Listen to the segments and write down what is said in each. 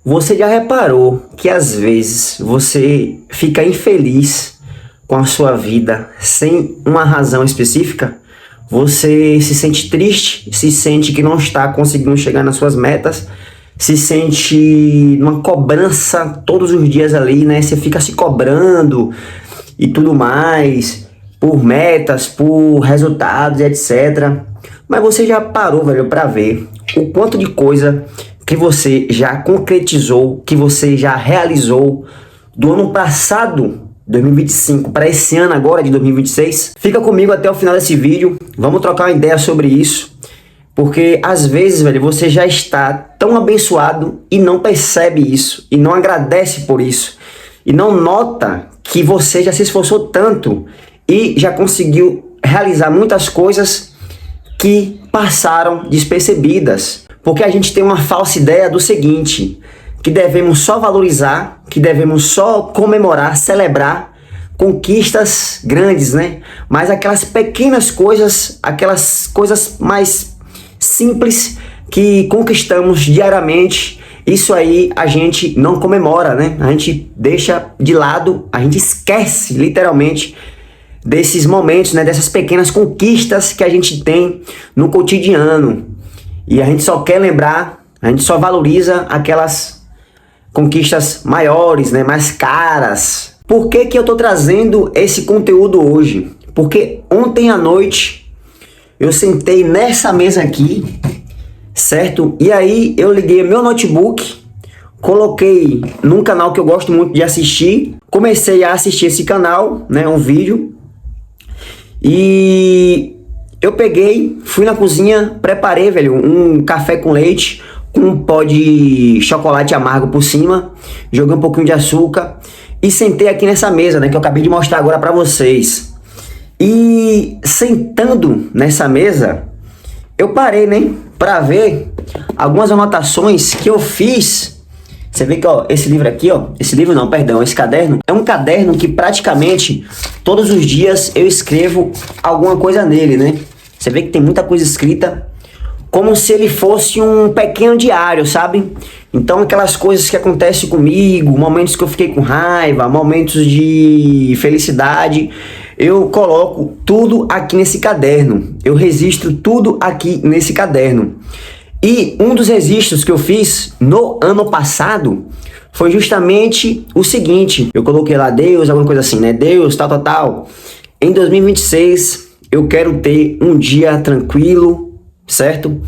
Você já reparou que às vezes você fica infeliz com a sua vida sem uma razão específica? Você se sente triste, se sente que não está conseguindo chegar nas suas metas, se sente numa cobrança todos os dias ali, né? Você fica se cobrando e tudo mais, por metas, por resultados, etc. Mas você já parou, velho, pra ver o quanto de coisa que você já concretizou, que você já realizou do ano passado, 2025, para esse ano agora de 2026? Fica comigo até o final desse vídeo, vamos trocar uma ideia sobre isso, porque às vezes, velho, você já está tão abençoado e não percebe isso, e não agradece por isso, e não nota que você já se esforçou tanto e já conseguiu realizar muitas coisas que passaram despercebidas. Porque a gente tem uma falsa ideia do seguinte, que devemos só valorizar, que devemos só comemorar, celebrar conquistas grandes, né? Mas aquelas pequenas coisas, aquelas coisas mais simples que conquistamos diariamente, isso aí a gente não comemora, né? A gente deixa de lado, a gente esquece literalmente desses momentos, né? Dessas pequenas conquistas que a gente tem no cotidiano. E a gente só quer lembrar, a gente só valoriza aquelas conquistas maiores, né, mais caras. Por que que eu tô trazendo esse conteúdo hoje? Porque ontem à noite eu sentei nessa mesa aqui, certo? E aí eu liguei meu notebook, coloquei num canal que eu gosto muito de assistir, comecei a assistir esse canal, né, um vídeo, e eu peguei, fui na cozinha, preparei, velho, um café com leite, com um pó de chocolate amargo por cima, joguei um pouquinho de açúcar e sentei aqui nessa mesa, né, que eu acabei de mostrar agora pra vocês. E sentando nessa mesa, eu parei, né, pra ver algumas anotações que eu fiz. Você vê que, ó, esse livro aqui, ó, esse livro não, perdão, esse caderno, é um caderno que praticamente todos os dias eu escrevo alguma coisa nele, né? Você vê que tem muita coisa escrita, como se ele fosse um pequeno diário, sabe? Então aquelas coisas que acontecem comigo, momentos que eu fiquei com raiva, momentos de felicidade, eu coloco tudo aqui nesse caderno. Eu registro tudo aqui nesse caderno. E um dos registros que eu fiz no ano passado foi justamente o seguinte. Eu coloquei lá Deus, alguma coisa assim, né? Deus, tal, tal, tal. Em 2026... eu quero ter um dia tranquilo, certo?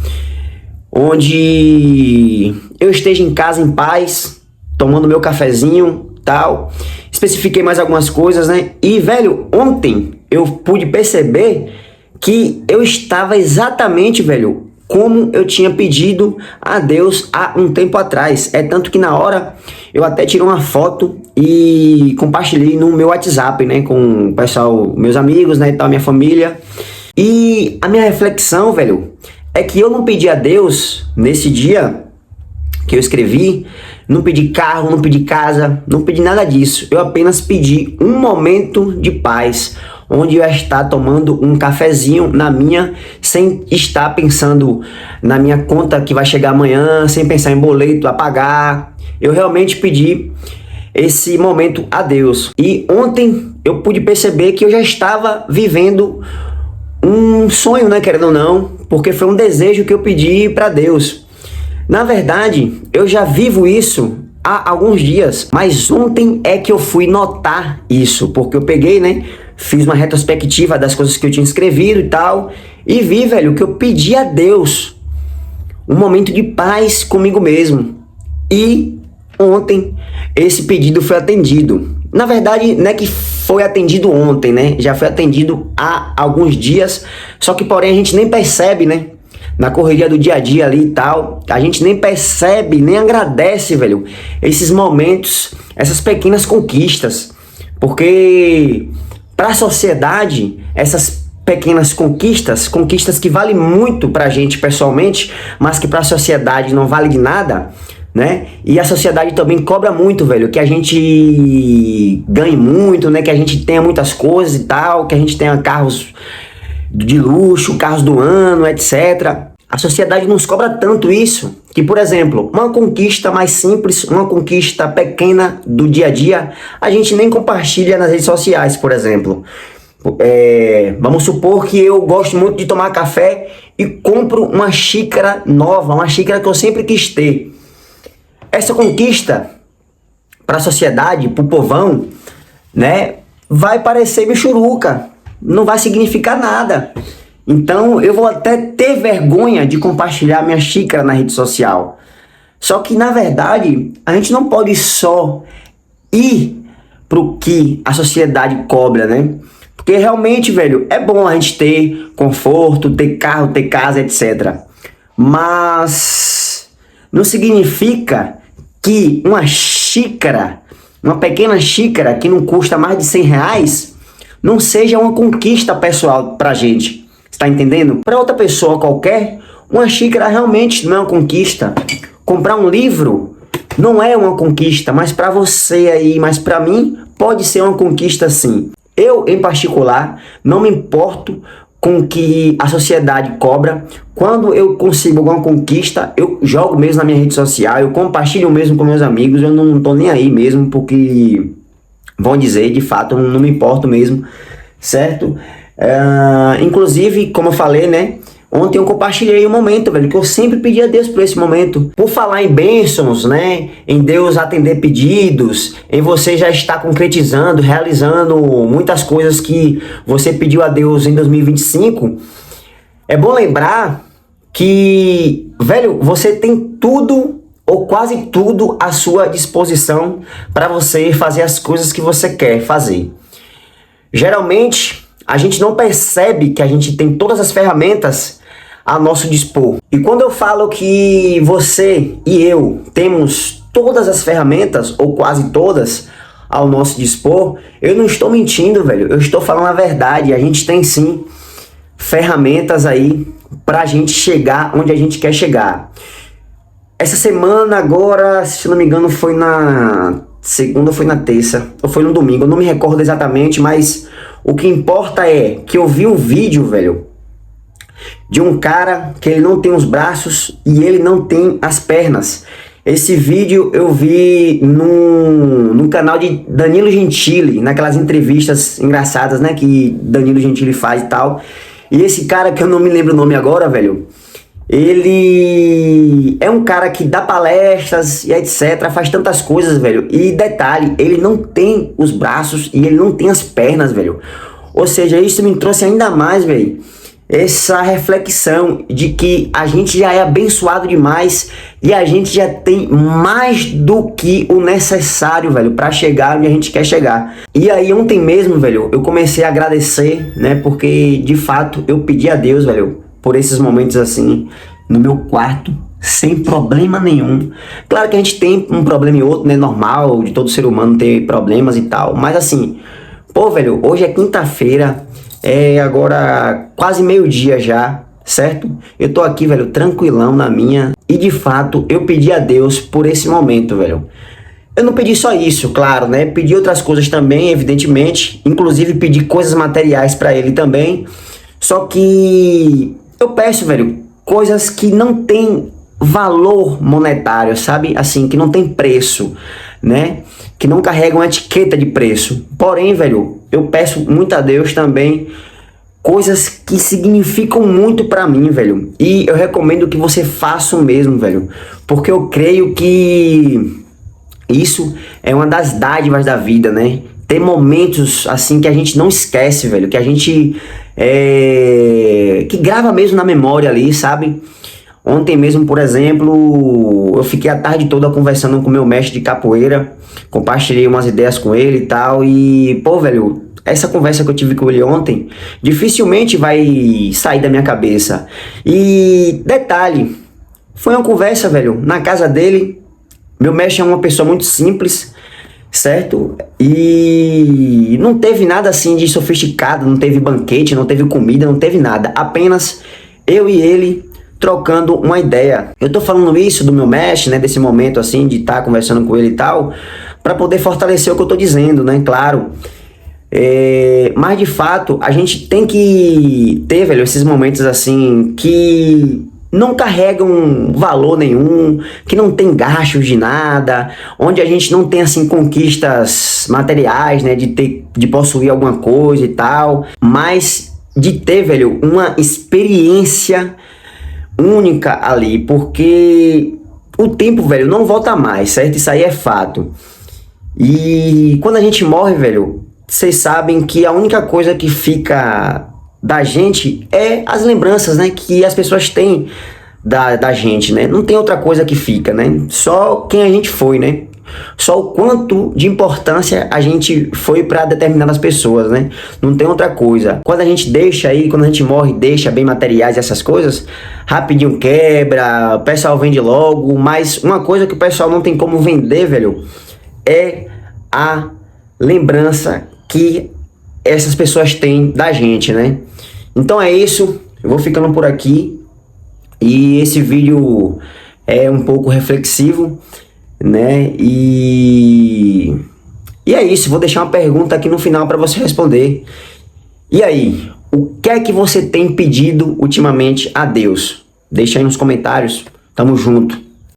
Onde eu esteja em casa em paz, tomando meu cafezinho, tal. Especifiquei mais algumas coisas, né? E, velho, ontem eu pude perceber que eu estava exatamente, velho, como eu tinha pedido a Deus há um tempo atrás. É tanto que na hora eu até tirei uma foto e compartilhei no meu WhatsApp, né, com o pessoal, meus amigos, né, e tal, minha família. E a minha reflexão, velho, é que eu não pedi a Deus nesse dia que eu escrevi, não pedi carro, não pedi casa, não pedi nada disso. Eu apenas pedi um momento de paz, onde eu ia estar tomando um cafezinho na minha, sem estar pensando na minha conta que vai chegar amanhã, sem pensar em boleto a pagar. Eu realmente pedi esse momento a Deus. E ontem eu pude perceber que eu já estava vivendo um sonho, né, querendo ou não, porque foi um desejo que eu pedi para Deus. Na verdade, eu já vivo isso há alguns dias, mas ontem é que eu fui notar isso, porque eu peguei, né, fiz uma retrospectiva das coisas que eu tinha escrevido e tal, e vi, velho, que eu pedi a Deus um momento de paz comigo mesmo. E ontem esse pedido foi atendido. Na verdade, não é que foi atendido ontem, né? Já foi atendido há alguns dias, só que porém a gente nem percebe, né? Na correria do dia a dia ali e tal, a gente nem percebe, nem agradece, velho, esses momentos, essas pequenas conquistas, porque para a sociedade, essas pequenas conquistas, conquistas que valem muito pra gente pessoalmente, mas que para a sociedade não vale de nada, né? E a sociedade também cobra muito, velho, que a gente ganhe muito, né? Que a gente tenha muitas coisas e tal, que a gente tenha carros de luxo, carros do ano, etc. a sociedade nos cobra tanto isso, que, por exemplo, uma conquista mais simples, uma conquista pequena do dia a dia, a gente nem compartilha nas redes sociais, por exemplo. Vamos supor que eu gosto muito de tomar café e compro uma xícara nova, uma xícara que eu sempre quis ter. Essa conquista para a sociedade, para o povão, né, vai parecer michuruca, não vai significar nada. Então eu vou até ter vergonha de compartilhar minha xícara na rede social. Só que na verdade a gente não pode só ir pro que a sociedade cobra, né? Porque realmente, velho, é bom a gente ter conforto, ter carro, ter casa, etc. Mas não significa que uma xícara, uma pequena xícara que não custa mais de R$ 100, não seja uma conquista pessoal pra gente. Tá entendendo? Para outra pessoa qualquer, uma xícara realmente não é uma conquista. Comprar um livro não é uma conquista, mas para você aí, mas para mim pode ser uma conquista sim. Eu, em particular, não me importo com o que a sociedade cobra. Quando eu consigo alguma conquista, eu jogo mesmo na minha rede social, eu compartilho mesmo com meus amigos, eu não tô nem aí mesmo, porque vão dizer, de fato, eu não me importo mesmo, certo? Inclusive, como eu falei, né? Ontem eu compartilhei um momento, velho, que eu sempre pedi a Deus por esse momento. Por falar em bênçãos, né? Em Deus atender pedidos, em você já estar concretizando, realizando muitas coisas que você pediu a Deus em 2025. É bom lembrar que, velho, você tem tudo ou quase tudo à sua disposição para você fazer as coisas que você quer fazer. Geralmente a gente não percebe que a gente tem todas as ferramentas a nosso dispor. E quando eu falo que você e eu temos todas as ferramentas, ou quase todas, ao nosso dispor, eu não estou mentindo, velho. Eu estou falando a verdade. A gente tem sim ferramentas aí pra gente chegar onde a gente quer chegar. Essa semana agora, se não me engano, foi na segunda, foi na terça, ou foi no domingo, eu não me recordo exatamente, mas o que importa é que eu vi um vídeo, velho, de um cara que ele não tem os braços e ele não tem as pernas. Esse vídeo eu vi no canal de Danilo Gentili, naquelas entrevistas engraçadas, né, que Danilo Gentili faz e tal. E esse cara, que eu não me lembro o nome agora, velho, ele é um cara que dá palestras e etc, faz tantas coisas, velho. E detalhe, ele não tem os braços e ele não tem as pernas, velho. Ou seja, isso me trouxe ainda mais, velho, essa reflexão de que a gente já é abençoado demais e a gente já tem mais do que o necessário, velho, para chegar onde a gente quer chegar. E aí ontem mesmo, velho, eu comecei a agradecer, né, porque de fato eu pedi a Deus, velho, por esses momentos assim, no meu quarto, sem problema nenhum. Claro que a gente tem um problema e outro, né, normal, de todo ser humano ter problemas e tal, mas assim, pô, velho, hoje é quinta-feira, é agora quase meio-dia já, certo? Eu tô aqui, velho, tranquilão na minha, e de fato eu pedi a Deus por esse momento, velho. Eu não pedi só isso, claro, né? Pedi outras coisas também, evidentemente, inclusive pedi coisas materiais pra ele também, só que eu peço, velho, coisas que não tem valor monetário, sabe? Assim, que não tem preço, né? Que não carregam etiqueta de preço. Porém, velho, eu peço muito a Deus também coisas que significam muito pra mim, velho. E eu recomendo que você faça o mesmo, velho. Porque eu creio que isso é uma das dádivas da vida, né? Tem momentos assim que a gente não esquece, velho. Que a gente que grava mesmo na memória ali, sabe? Ontem mesmo, por exemplo, eu fiquei a tarde toda conversando com meu mestre de capoeira, compartilhei umas ideias com ele e tal, e, pô, velho, essa conversa que eu tive com ele ontem, dificilmente vai sair da minha cabeça. E, detalhe, foi uma conversa, velho, na casa dele. Meu mestre é uma pessoa muito simples, certo? E não teve nada assim de sofisticado, não teve banquete, não teve comida, não teve nada, apenas eu e ele trocando uma ideia. Eu tô falando isso do meu mestre, né, desse momento assim, de estar conversando com ele e tal, para poder fortalecer o que eu tô dizendo, né, claro. Mas de fato, a gente tem que ter, velho, esses momentos assim, que não carregam valor nenhum, que não tem gastos de nada, onde a gente não tem assim conquistas materiais, né, de possuir alguma coisa e tal, mas de ter, velho, uma experiência única ali, porque o tempo, velho, não volta mais, certo? Isso aí é fato. E quando a gente morre, velho, vocês sabem que a única coisa que fica da gente é as lembranças, né, que as pessoas têm da gente, né? Não tem outra coisa que fica, né? Só quem a gente foi, né? Só o quanto de importância a gente foi para determinadas pessoas, né? Não tem outra coisa. Quando a gente deixa aí, quando a gente morre, deixa bem materiais e essas coisas, rapidinho quebra, o pessoal vende logo, mas uma coisa que o pessoal não tem como vender, velho, é a lembrança que essas pessoas têm da gente, né? Então é isso, eu vou ficando por aqui e esse vídeo é um pouco reflexivo, né? E é isso, vou deixar uma pergunta aqui no final para você responder. E aí, o que é que você tem pedido ultimamente a Deus? Deixa aí nos comentários, tamo junto.